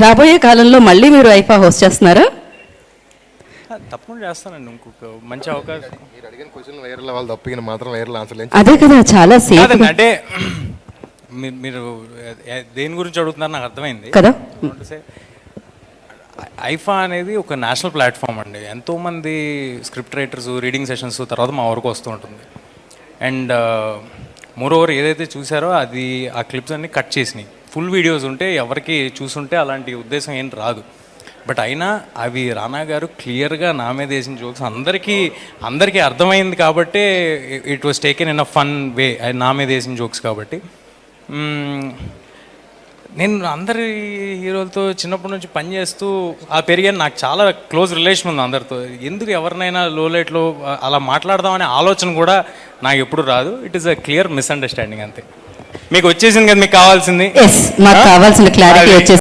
రాబోయే కాలంలో మళ్ళీ మీరు ఐఫా హోస్ట్ చేస్తున్నారా? తప్పకుండా చేస్తానండి. ఇంకొక మంచి అవకాశం. మీరు అడిగిన క్వశ్చన్ వైరల్ అవ్వాలి తప్పిన మాత్రం వైరల్ ఆన్సర్ లేదు. అదే కదా, చాలా సేఫ్ కాదండి, అంటే మీరు దేని గురించి అడుగుతున్నారు నాకు అర్థమైంది కదా. ఐఫా అనేది ఒక నేషనల్ ప్లాట్ఫామ్ అండి. ఎంతోమంది స్క్రిప్ట్ రైటర్స్ రీడింగ్ సెషన్స్ తర్వాత మా వరకు వస్తూ ఉంటుంది. అండ్ మోర్ ఓవర్ ఏదైతే చూసారో అది ఆ క్లిప్స్ అన్ని కట్ చేసినాయి. ఫుల్ వీడియోస్ ఉంటే ఎవరికి చూసుంటే అలాంటి ఉద్దేశం ఏం రాదు. బట్ అయినా అవి రానా గారు క్లియర్గా నా మీద వేసిన జోక్స్ అందరికీ అర్థమైంది కాబట్టి it was taken in a fun way. నా మీద వేసిన జోక్స్ కాబట్టి నేను అందరి హీరోలతో చిన్నప్పటి నుంచి పనిచేస్తూ పెరిగాను. నాకు చాలా క్లోజ్ రిలేషన్ ఉంది అందరితో. ఎందుకు ఎవరినైనా లో లైట్లో అలా మాట్లాడదామనే ఆలోచన కూడా నాకు ఎప్పుడు రాదు. It is a clear misunderstanding అంతే. మీకు వచ్చేసింది కదా మీకు కావాల్సింది. మాకు కావాల్సిన క్లారిటీ వచ్చేసి